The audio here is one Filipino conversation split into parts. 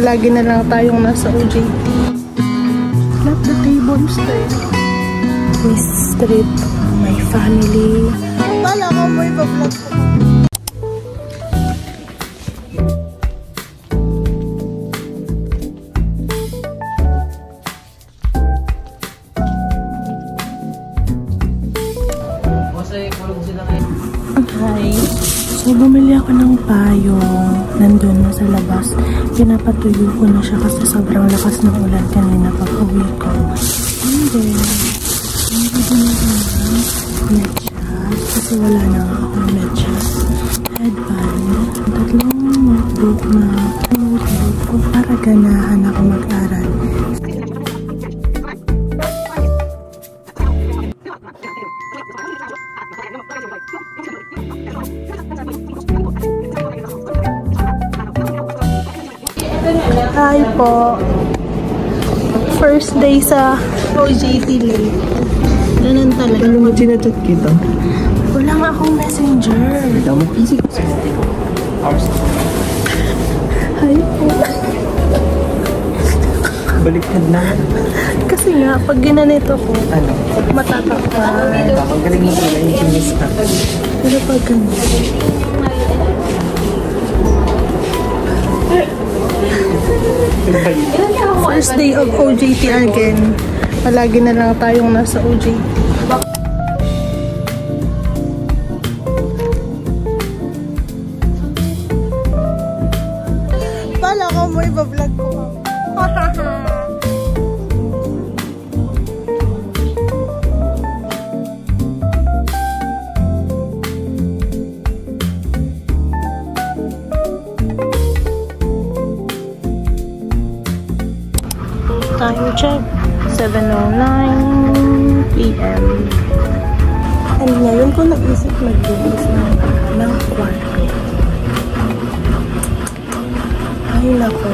Palagi na lang tayong nasa OJT. Not the tables there. Miss Street, my family. Kala ko mo iba-vlog ko. Hi. So, bumili ako ng payong. Nandun na sa labas. Pinapatuyo ko na siya kasi sobrang lakas ng ulan kanina pag-uwi ko. And then, hindi na ng medyas. Kasi wala na akong medyas. Headband. Tatlong notebook na notebook ko para ganahan ako mag-aral. Hi po. First day sa OJT late. Ganun talaga. Ano mo chinachat kita? Wala nga akong messenger. Damo easy. Hi po. Baliktad na. Kasi nga, pag ginanito ko, Ano? matatakpan. Ang galing mo pala yung chinis ka. Pero pag ganito. First day of OJT again. Palagi na lang tayong nasa OJT. Pala ko mo iba-vlog ko. Time check, 7:09 PM. And ngayon ko naisip mag-linis ng kwarto. Ay nako.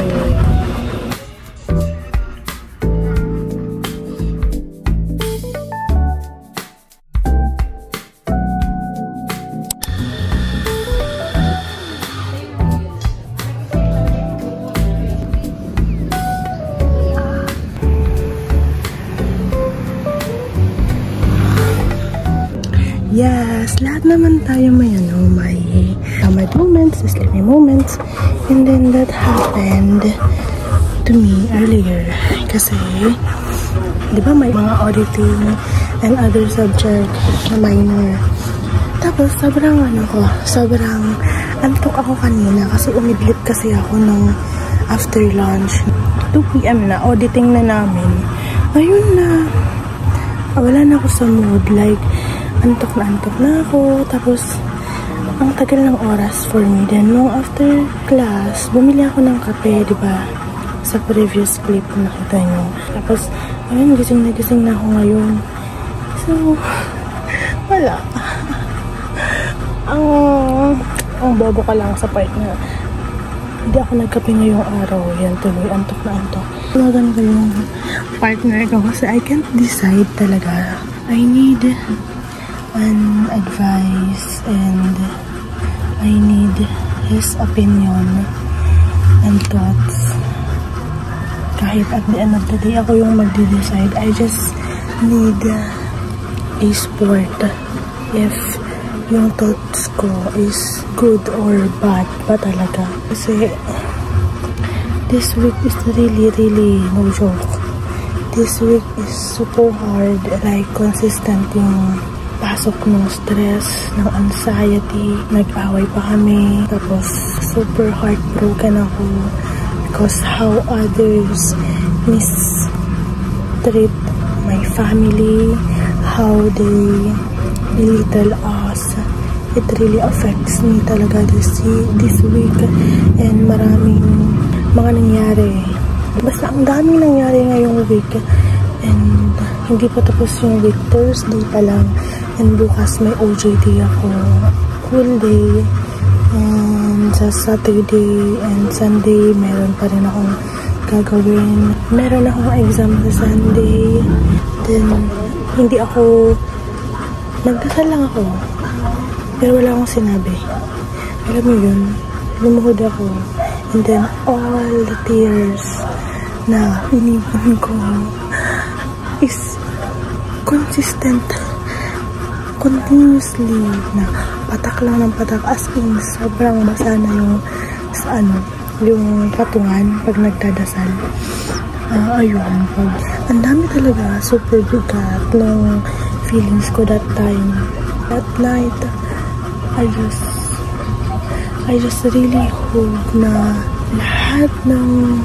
Yes, lahat naman tayo may may tamad moments, sleepy moments. And then that happened to me earlier. Kasi, di ba may mga auditing and other subject na minor. Tapos, sobrang antok ako kanina kasi umidlip kasi ako nung after lunch. 2 PM na, auditing na namin. Ayun na, wala na ako sa mood. Like, antok na ako. Tapos, ang tagal ng oras for me. Then, nung after class, bumili ako ng kape, diba? Sa previous clip, nakita nyo. Tapos, ayun, gising na ako ngayon. So, wala. Ang bobo ka lang sa part na hindi ako nagkape ngayong araw. Yan, tuloy, antok na antok. Tumagan ko yung partner ko kasi I can't decide talaga. I need an advice and I need his opinion and thoughts. Kahit at the end of the day ako yung magde-decide, I just need a sport if yung thoughts ko is good or bad ba talaga. Kasi this week is really no joke. This week is super hard, like consistent yung pasok ng stress, ng anxiety, nag-away pa kami, tapos super heartbroken ako because how others mistreat my family, how they belittle us. It really affects me talaga this week and maraming mga nangyari. Basta ang daming nangyari ngayong week and hindi pa tapos yung week. Thursday pa lang. And bukas may OJT ako. Whole day. And sa Saturday and Sunday, meron pa rin akong gagawin. Meron akong exam sa Sunday. Then, hindi ako... Nagdasal lang ako. Pero wala akong sinabi. Alam mo yun, lumuhod ako. And then all the tears na iniwan ko is consistent, continuously na patak lang ng patak, as in sobrang basa na yung sa yung patungan pag nagdadasal. Ayun, ang dami talaga, super bigat ng feelings ko that time. That night, I just really hope na lahat ng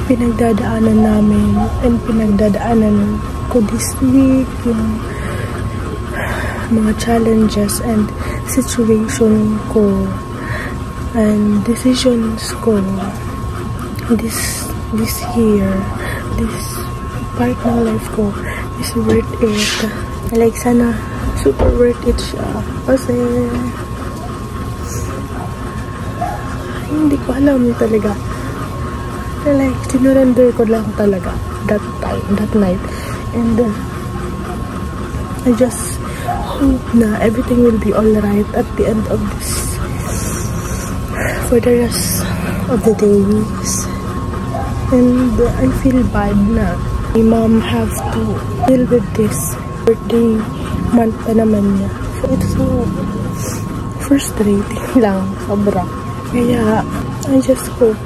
pinagdadaanan namin and pinagdadaanan ko this week, yung mga challenges and situation ko and decisions ko this year, this part ng life ko is worth it. Like, sana super worth it siya. Kasi hindi ko alam talaga. Like, sinurrender ko lang talaga that time, that night. And I just hope na everything will be alright at the end of this, for the rest of the days. And I feel bad na my mom have to deal with this birthday month pa naman niya. It's so frustrating lang, sobra. Kaya I just hope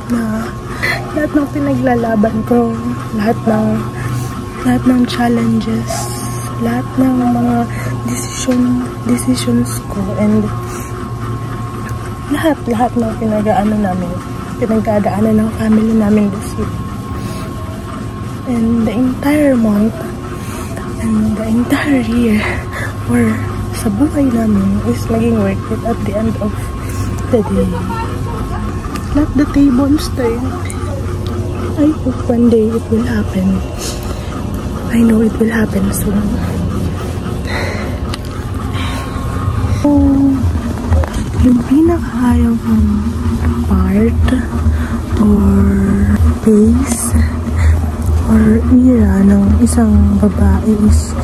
na lahat ng pinaglalaban ko, lahat ng challenges, lahat ng mga decisions ko, and lahat ng pinagdadaanan ng family namin this year, and the entire month, and the entire year, or sa buhay namin is naging worth it at the end of the day. Let the tables turn. I hope one day it will happen. I know it will happen soon. Yung pinakaayaw kong part or phase or era ng isang babae is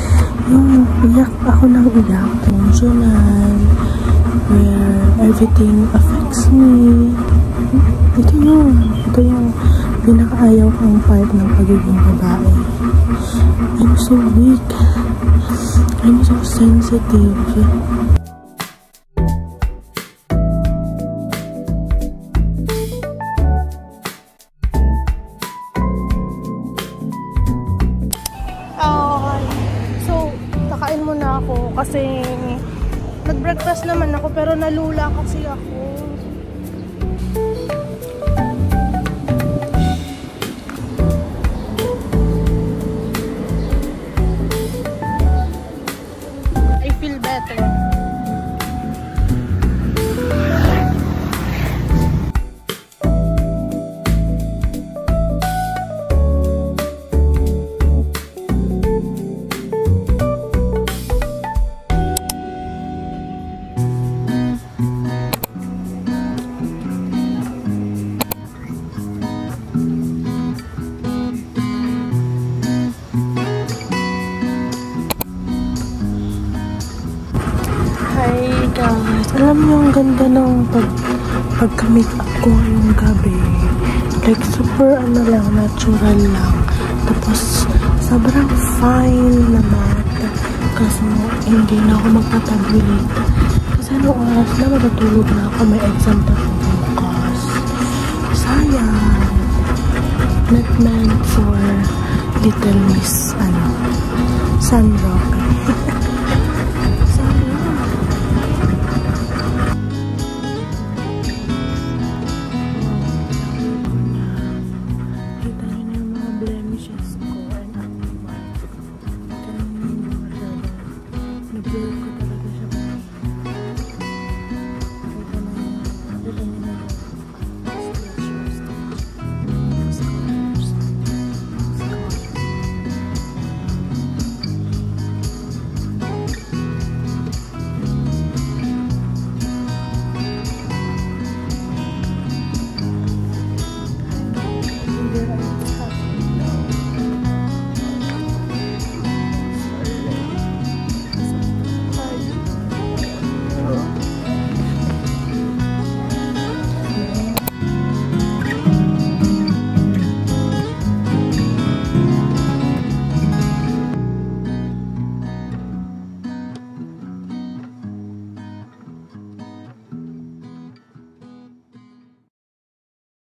yung iyak ako ng iyak, emotional, where everything affects me. Ito yung pinakaayaw kong part ng pagiging babae. I'm so weak. I'm so sensitive. So, kakain muna ako kasi nag-breakfast naman ako pero nalula kasi ako. I feel better. Alam niyo, ang ganda ng pagka-makeup ko yung gabi. Like, super lang, natural lang. Tapos, sobrang fine na matte. Kasi hindi na ako magpapabilit. Kasi anong oras na matutulog na ako, may exam na ako bukas. Sayang. Not meant for little Miss Sunrock.